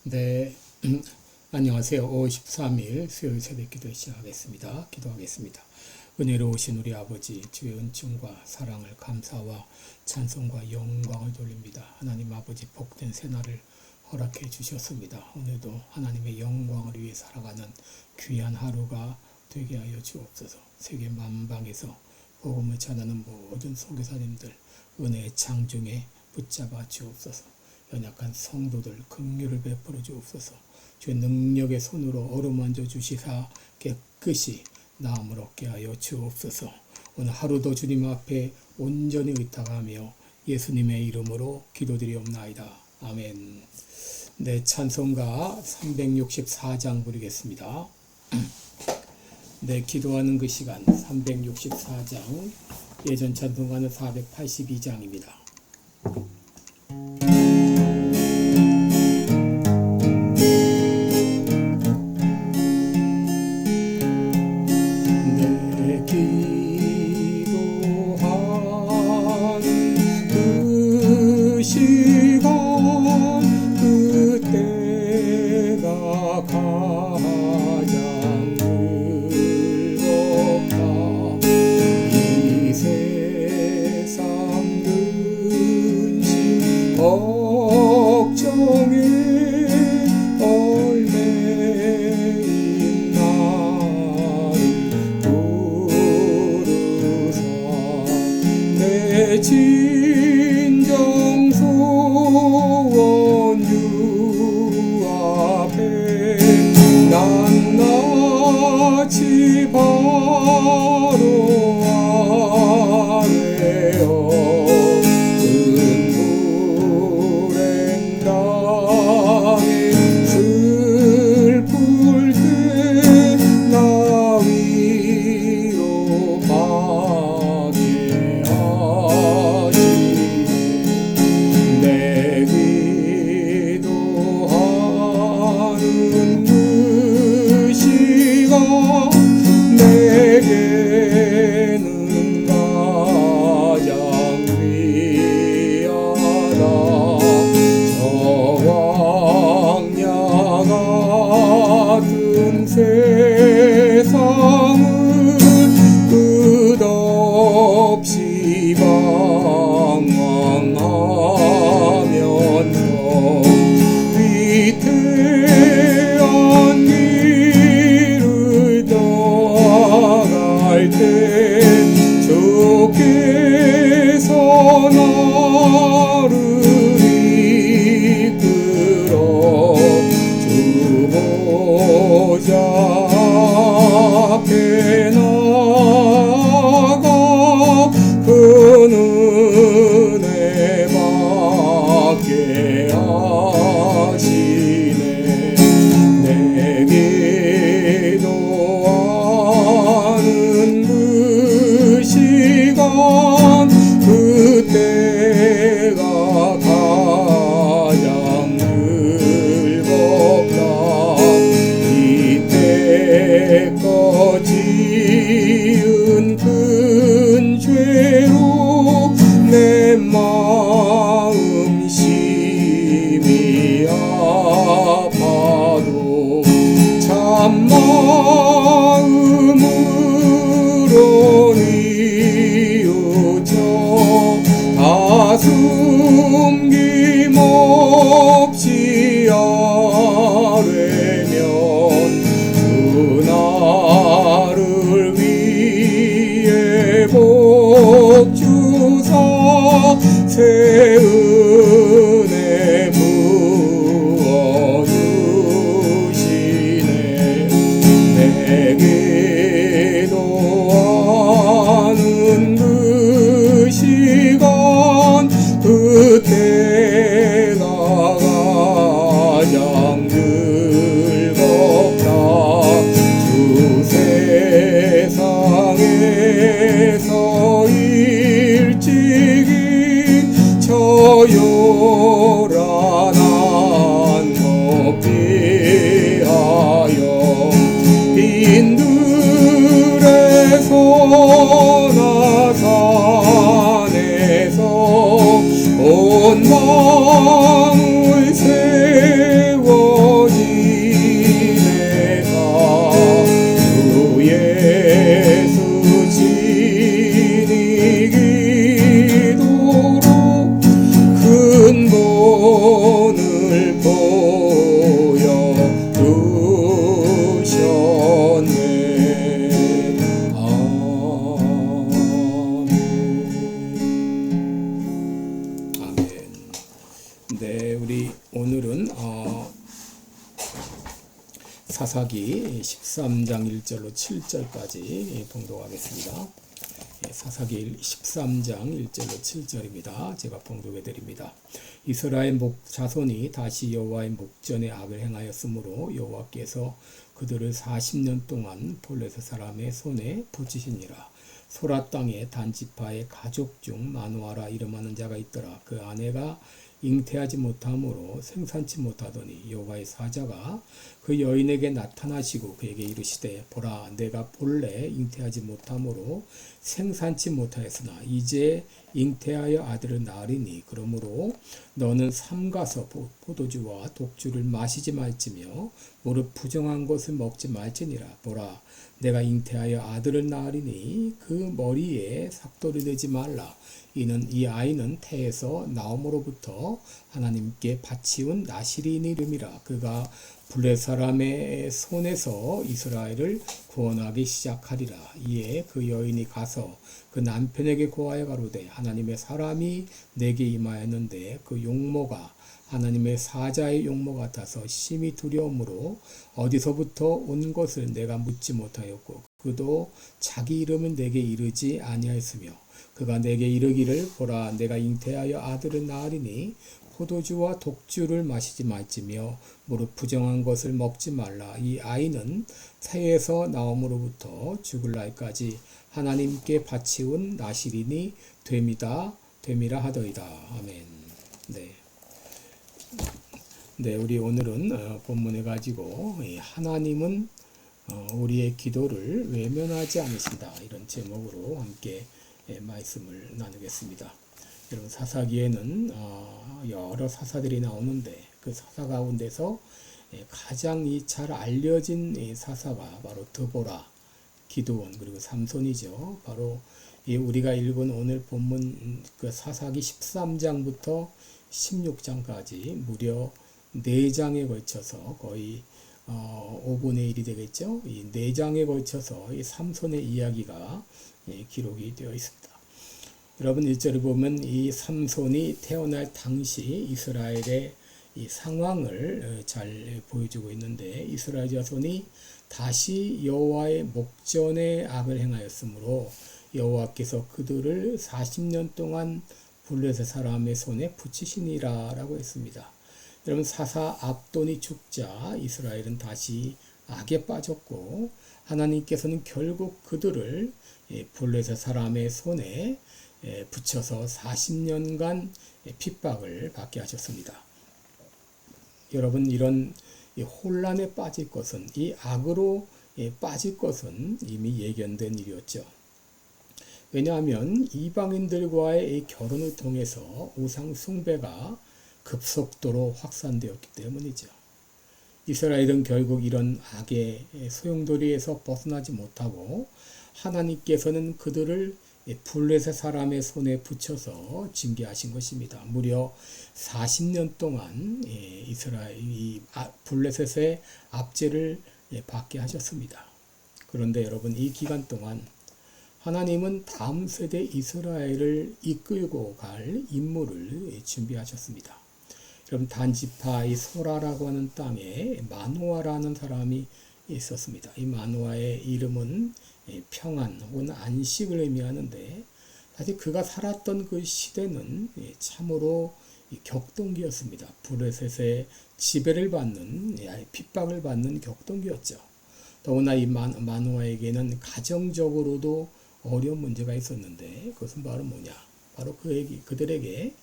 네, 안녕하세요. 5월 13일 수요일 새벽 기도 시작하겠습니다. 기도하겠습니다. 은혜로우신 우리 아버지, 주의 은총과 사랑을 감사와 찬송과 영광을 돌립니다. 하나님 아버지 복된 새날을 허락해 주셨습니다. 오늘도 하나님의 영광을 위해 살아가는 귀한 하루가 되게 하여 주옵소서. 세계 만방에서 복음을 전하는 모든 선교사님들 은혜의 창중에 붙잡아 주옵소서. 연약한 성도들 긍휼을 베풀어 주옵소서. 주의 능력의 손으로 어루만져 주시사 깨끗이 나음을 얻게 하여 주옵소서. 오늘 하루도 주님 앞에 온전히 의탁하며 예수님의 이름으로 기도드리옵나이다. 아멘. 네, 찬송가 364장 부르겠습니다. 네, 기도하는 그 시간 364장, 예전 찬송가는 482장입니다. 진정소원 주 앞에 낱낱이 바로 아뢰어 큰 불행당에 슬플 때 나 위로 받게 내게는 가장 귀하다. 저왕야 같은 세상을 끝없이 방황하면서 위태한 길을 떠나갈 때 주께서 나를 이끌어 주 보좌 앞에 나가 그 은혜 받게 하시네. 내 기도하는 그 시간 그때가 가장 즐겁다. 이때껏 지은 큰 죄로 내 마음 심히 아파도 참 마음으로 뉘우쳐 다 숨김없이 아뢰면 그 나를 위해 복 주사 새 은혜 부어 주시네. 내 기도하는 그 시간 그때가 가장 즐겁다. 주 세상에서 일찍이 저 요란한 것 피하여 빈들에서 나산에서 온 마음 네, 우리 오늘은 사사기 13장 1절로 7절까지 봉독하겠습니다. 사사기 13장 1절로 7절입니다. 제가 봉독해 드립니다. 이스라엘 자손이 다시 여호와의 목전에 악을 행하였으므로 여호와께서 그들을 40년 동안 블레셋 사람의 손에 붙이시니라. 소라 땅에 단지파의 가족 중 마누아라 이름하는 자가 있더라. 그 아내가 잉태하지 못함으로 생산치 못하더니 여호와의 사자가 그 여인에게 나타나시고 그에게 이르시되 보라 내가 본래 잉태하지 못함으로 생산치 못하였으나 이제 잉태하여 아들을 낳으리니 그러므로 너는 삼가서 포도주와 독주를 마시지 말지며 무릇 부정한 것을 먹지 말지니라. 보라 내가 잉태하여 아들을 낳으리니 그 머리에 삭돌이 되지 말라. 이는 이 아이는 태에서 나옴으로부터 하나님께 바치운 나시린 이름이라. 그가 블레 사람의 손에서 이스라엘을 구원하기 시작하리라. 이에 그 여인이 가서 그 남편에게 고하여 가로되 하나님의 사람이 내게 임하였는데 그 용모가 하나님의 사자의 용모 같아서 심히 두려움으로 어디서부터 온 것을 내가 묻지 못하였고 그도 자기 이름은 내게 이르지 아니하였으며 그가 내게 이르기를 보라 내가 잉태하여 아들을 낳으리니 포도주와 독주를 마시지 말지며 무릇 부정한 것을 먹지 말라. 이 아이는 태에서 나옴으로부터 죽을 날까지 하나님께 바치운 나시린이 됨이라 하더이다. 아멘. 네, 우리 오늘은 본문에 가지고 하나님은 우리의 기도를 외면하지 않으신다 이런 제목으로 함께 말씀을 나누겠습니다. 여러분 사사기에는 여러 사사들이 나오는데 그 사사 가운데서 가장 잘 알려진 사사가 바로 드보라, 기드온 그리고 삼손이죠. 바로 우리가 읽은 오늘 본문 그 사사기 13장부터 16장까지 무려 4장에 걸쳐서 거의 5분의 1이 되겠죠. 이 4장에 걸쳐서 이 삼손의 이야기가 기록이 되어 있습니다. 여러분 1절을 보면 이 삼손이 태어날 당시 이스라엘의 이 상황을 잘 보여주고 있는데 이스라엘 자손이 다시 여호와의 목전에 악을 행하였으므로 여호와께서 그들을 40년 동안 블레셋 사람의 손에 붙이시니라 라고 했습니다. 여러분 사사 압돈이 죽자 이스라엘은 다시 악에 빠졌고 하나님께서는 결국 그들을 블레셋 사람의 손에 붙여서 40년간 핍박을 받게 하셨습니다. 여러분 이런 혼란에 빠질 것은 이 악으로 빠질 것은 이미 예견된 일이었죠. 왜냐하면 이방인들과의 결혼을 통해서 우상 숭배가 급속도로 확산되었기 때문이죠. 이스라엘은 결국 이런 악의 소용돌이에서 벗어나지 못하고 하나님께서는 그들을 블레셋 사람의 손에 붙여서 징계하신 것입니다. 무려 40년 동안 이스라엘이 블레셋의 압제를 받게 하셨습니다. 그런데 여러분 이 기간 동안 하나님은 다음 세대 이스라엘을 이끌고 갈 인물을 준비하셨습니다. 여러분 단지파 이 소라라고 하는 땅에 마노아라는 사람이 있었습니다. 이 마노아의 이름은 평안 혹은 안식을 의미하는데 사실 그가 살았던 그 시대는 참으로 격동기였습니다. 블레셋의 지배를 받는 핍박을 받는 격동기였죠. 더구나 이 마노아에게는 가정적으로도 어려운 문제가 있었는데 그것은 바로 뭐냐? 바로 그들에게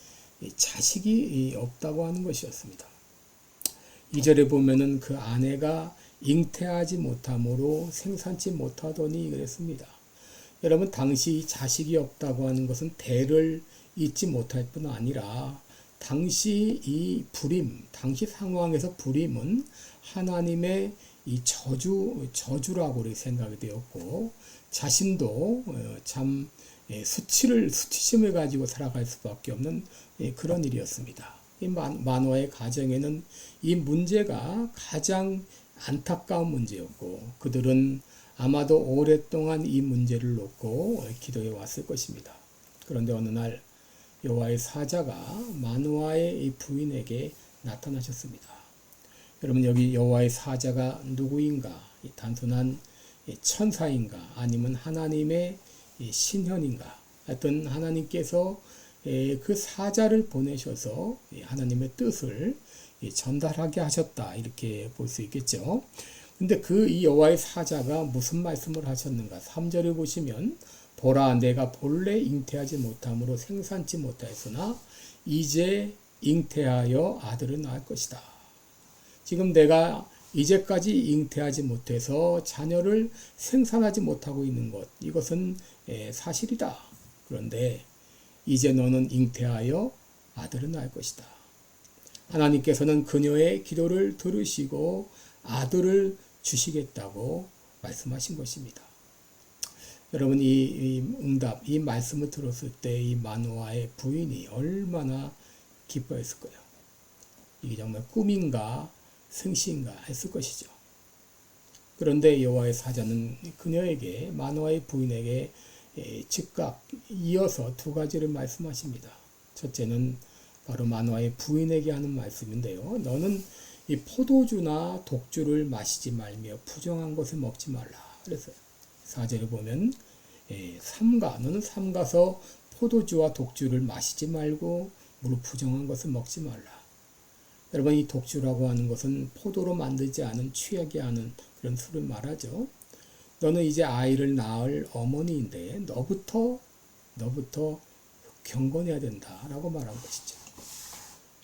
자식이 없다고 하는 것이었습니다. 2절에 보면은 그 아내가 잉태하지 못함으로 생산치 못하더니 그랬습니다. 여러분 당시 자식이 없다고 하는 것은 대를 잇지 못할 뿐 아니라 당시 이 불임, 당시 상황에서 불임은 하나님의 이 저주라고 생각이 되었고 자신도 참 수치심을 가지고 살아갈 수밖에 없는 그런 일이었습니다. 이 마노아의 가정에는 이 문제가 가장 안타까운 문제였고 그들은 아마도 오랫동안 이 문제를 놓고 기도해 왔을 것입니다. 그런데 어느 날 여호와의 사자가 마노아의 마노아의 부인에게 나타나셨습니다. 여러분 여기 여호와의 사자가 누구인가? 단순한 천사인가? 아니면 하나님의 신현인가? 하여튼 하나님께서 그 사자를 보내셔서 하나님의 뜻을 전달하게 하셨다, 이렇게 볼 수 있겠죠. 근데 이 여호와의 사자가 무슨 말씀을 하셨는가? 3절에 보시면 보라, 내가 본래 잉태하지 못함으로 생산치 못하였으나 이제 잉태하여 아들을 낳을 것이다. 지금 내가 이제까지 잉태하지 못해서 자녀를 생산하지 못하고 있는 것, 이것은 사실이다. 그런데 이제 너는 잉태하여 아들을 낳을 것이다. 하나님께서는 그녀의 기도를 들으시고 아들을 주시겠다고 말씀하신 것입니다. 여러분 이 응답, 이 말씀을 들었을 때 이 마노아의 부인이 얼마나 기뻐했을 거예요. 이게 정말 꿈인가 생시인가 했을 것이죠. 그런데 여호와의 사자는 그녀에게, 마노아의 부인에게 즉각 이어서 두 가지를 말씀하십니다. 첫째는 바로 마노아의 부인에게 하는 말씀인데요. 너는 이 포도주나 독주를 마시지 말며 부정한 것을 먹지 말라 그랬어요. 4절에 보면 너는 삼가서 포도주와 독주를 마시지 말고 무릇 부정한 것을 먹지 말라. 여러분 이 독주라고 하는 것은 포도로 만들지 않은 취하게 하는 그런 술을 말하죠. 너는 이제 아이를 낳을 어머니인데 너부터 경건해야 된다라고 말한 것이죠.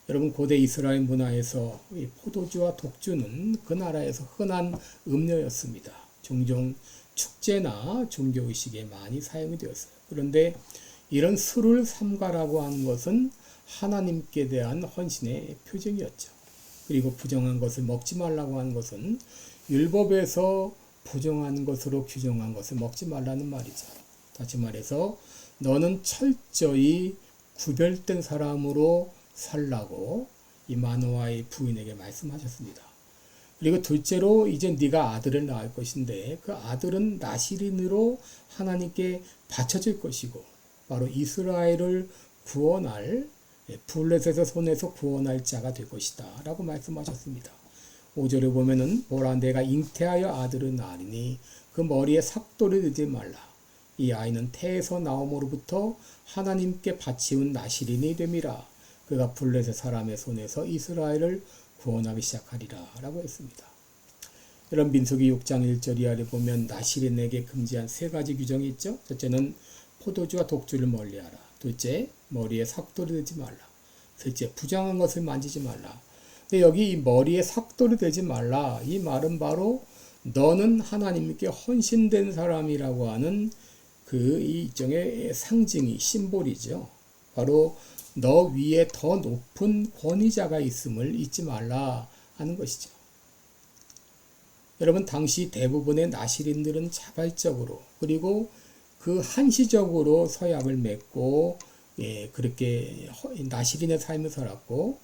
여러분 고대 이스라엘 문화에서 이 포도주와 독주는 그 나라에서 흔한 음료였습니다. 종종 축제나 종교의식에 많이 사용이 되었어요. 그런데 이런 술을 삼가라고 하는 것은 하나님께 대한 헌신의 표징이었죠. 그리고 부정한 것을 먹지 말라고 하는 것은 율법에서 부정한 것으로 규정한 것을 먹지 말라는 말이죠. 다시 말해서 너는 철저히 구별된 사람으로 살라고 이 마노아의 부인에게 말씀하셨습니다. 그리고 둘째로 이제 네가 아들을 낳을 것인데 그 아들은 나시린으로 하나님께 바쳐질 것이고 바로 이스라엘을 구원할, 블레셋의 손에서 구원할 자가 될 것이다 라고 말씀하셨습니다. 5절에 보면은 보라, 내가 잉태하여 아들을 낳으리니 그 머리에 삭도를 두지 말라. 이 아이는 태에서 나옴으로부터 하나님께 바치운 나시린이 됨이라. 그가 블레셋 사람의 손에서 이스라엘을 구원하기 시작하리라 라고 했습니다. 이런 민수기 6장 1절 이하를 보면 나시린에게 금지한 세 가지 규정이 있죠. 첫째는 포도주와 독주를 멀리하라. 둘째, 머리에 삭도를 대지 말라. 셋째, 부정한 것을 만지지 말라. 근데 여기 이 머리에 삭도를 대지 말라, 이 말은 바로 너는 하나님께 헌신된 사람이라고 하는 그 일종의 상징이, 심볼이죠. 바로 너 위에 더 높은 권위자가 있음을 잊지 말라 하는 것이죠. 여러분 당시 대부분의 나시린들은 자발적으로 그리고 그 한시적으로 서약을 맺고 그렇게 나시린의 삶을 살았고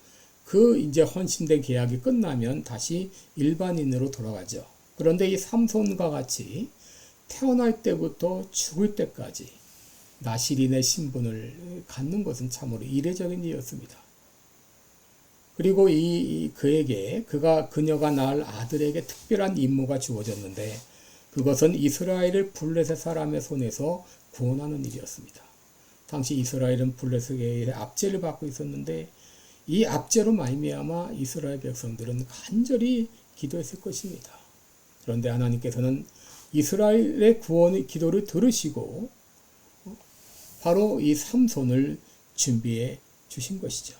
그 이제 헌신된 계약이 끝나면 다시 일반인으로 돌아가죠. 그런데 이 삼손과 같이 태어날 때부터 죽을 때까지 나시린의 신분을 갖는 것은 참으로 이례적인 일이었습니다. 그리고 그녀가 낳을 아들에게 특별한 임무가 주어졌는데 그것은 이스라엘을 블레셋 사람의 손에서 구원하는 일이었습니다. 당시 이스라엘은 블레셋의 압제를 받고 있었는데 이 압제로 말미암아 이스라엘 백성들은 간절히 기도했을 것입니다. 그런데 하나님께서는 이스라엘의 구원의 기도를 들으시고 바로 이 삼손을 준비해 주신 것이죠.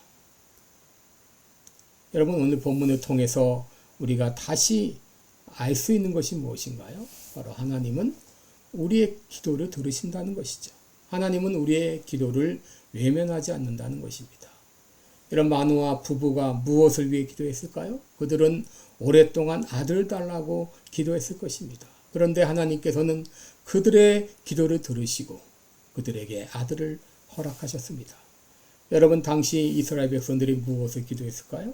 여러분 오늘 본문을 통해서 우리가 다시 알 수 있는 것이 무엇인가요? 바로 하나님은 우리의 기도를 들으신다는 것이죠. 하나님은 우리의 기도를 외면하지 않는다는 것입니다. 이런 마노아 부부가 무엇을 위해 기도했을까요? 그들은 오랫동안 아들을 달라고 기도했을 것입니다. 그런데 하나님께서는 그들의 기도를 들으시고 그들에게 아들을 허락하셨습니다. 여러분 당시 이스라엘 백성들이 무엇을 기도했을까요?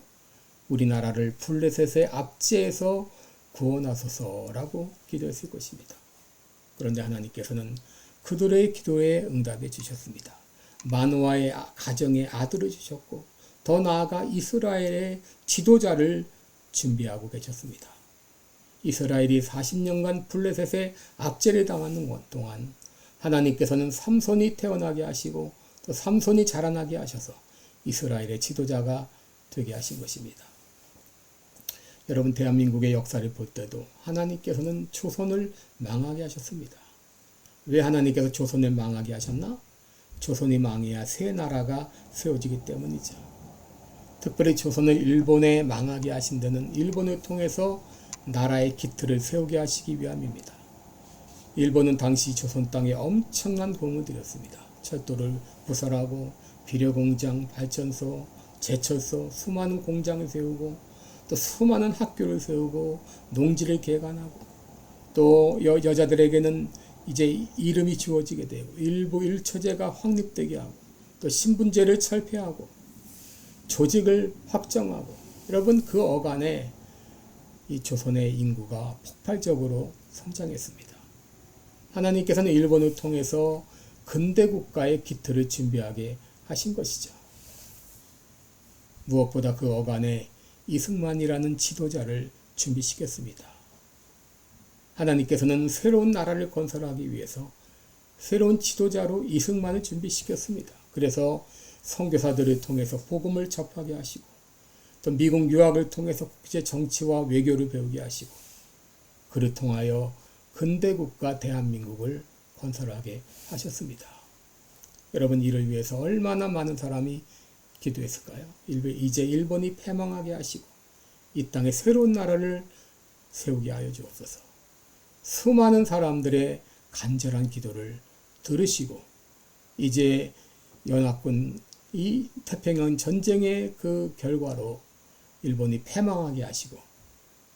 우리나라를 블레셋의 압제에서 구원하소서라고 기도했을 것입니다. 그런데 하나님께서는 그들의 기도에 응답해 주셨습니다. 마노아의 가정에 아들을 주셨고 더 나아가 이스라엘의 지도자를 준비하고 계셨습니다. 이스라엘이 40년간 블레셋의 압제를 당하는 동안 하나님께서는 삼손이 태어나게 하시고 또 삼손이 자라나게 하셔서 이스라엘의 지도자가 되게 하신 것입니다. 여러분, 대한민국의 역사를 볼 때도 하나님께서는 조선을 망하게 하셨습니다. 왜 하나님께서 조선을 망하게 하셨나? 조선이 망해야 새 나라가 세워지기 때문이죠. 특별히 조선을 일본에 망하게 하신 데는 일본을 통해서 나라의 기틀을 세우게 하시기 위함입니다. 일본은 당시 조선 땅에 엄청난 공을 들였습니다. 철도를 부설하고 비료공장, 발전소, 제철소, 수많은 공장을 세우고 또 수많은 학교를 세우고 농지를 개간하고 또 여자들에게는 이제 이름이 주어지게 되고 일부 일처제가 확립되게 하고 또 신분제를 철폐하고 조직을 확정하고, 여러분, 그 어간에 이 조선의 인구가 폭발적으로 성장했습니다. 하나님께서는 일본을 통해서 근대 국가의 기틀을 준비하게 하신 것이죠. 무엇보다 그 어간에 이승만이라는 지도자를 준비시켰습니다. 하나님께서는 새로운 나라를 건설하기 위해서 새로운 지도자로 이승만을 준비시켰습니다. 그래서 선교사들을 통해서 복음을 접하게 하시고 또 미국 유학을 통해서 국제 정치와 외교를 배우게 하시고 그를 통하여 근대국가 대한민국을 건설하게 하셨습니다. 여러분, 이를 위해서 얼마나 많은 사람이 기도했을까요? 이제 일본이 패망하게 하시고 이 땅에 새로운 나라를 세우게 하여 주옵소서. 수많은 사람들의 간절한 기도를 들으시고 이제 연합군 이 태평양 전쟁의 그 결과로 일본이 패망하게 하시고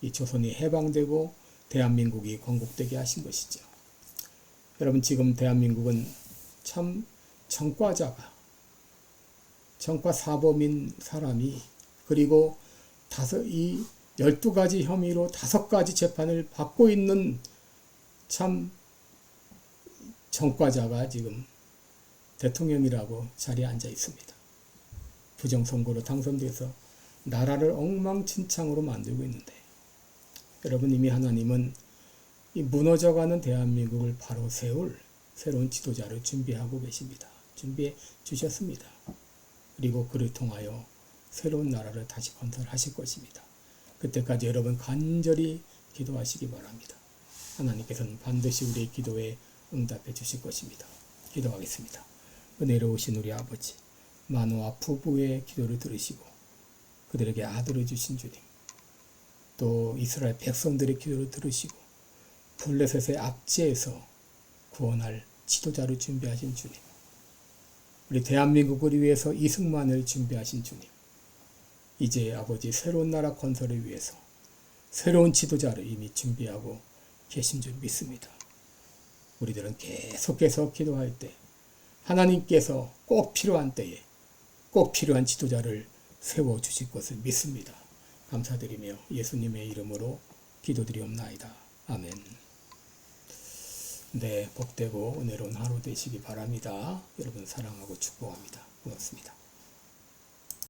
이 조선이 해방되고 대한민국이 건국되게 하신 것이죠. 여러분, 지금 대한민국은 참 전과 사범인 사람이 그리고 12가지 혐의로 5가지 재판을 받고 있는 참 전과자가 지금 대통령이라고 자리에 앉아 있습니다. 부정선거로 당선돼서 나라를 엉망진창으로 만들고 있는데, 여러분, 이미 하나님은 이 무너져가는 대한민국을 바로 세울 새로운 지도자를 준비하고 계십니다. 준비해 주셨습니다. 그리고 그를 통하여 새로운 나라를 다시 건설하실 것입니다. 그때까지 여러분 간절히 기도하시기 바랍니다. 하나님께서는 반드시 우리의 기도에 응답해 주실 것입니다. 기도하겠습니다. 은혜로우신 우리 아버지, 마노아 부부의 기도를 들으시고 그들에게 아들을 주신 주님, 또 이스라엘 백성들의 기도를 들으시고 블레셋의 압제에서 구원할 지도자를 준비하신 주님, 우리 대한민국을 위해서 이승만을 준비하신 주님, 이제 아버지 새로운 나라 건설을 위해서 새로운 지도자를 이미 준비하고 계신 줄 믿습니다. 우리들은 계속해서 기도할 때 하나님께서 꼭 필요한 때에 꼭 필요한 지도자를 세워주실 것을 믿습니다. 감사드리며 예수님의 이름으로 기도드리옵나이다. 아멘. 네, 복되고 은혜로운 하루 되시기 바랍니다. 여러분 사랑하고 축복합니다. 고맙습니다.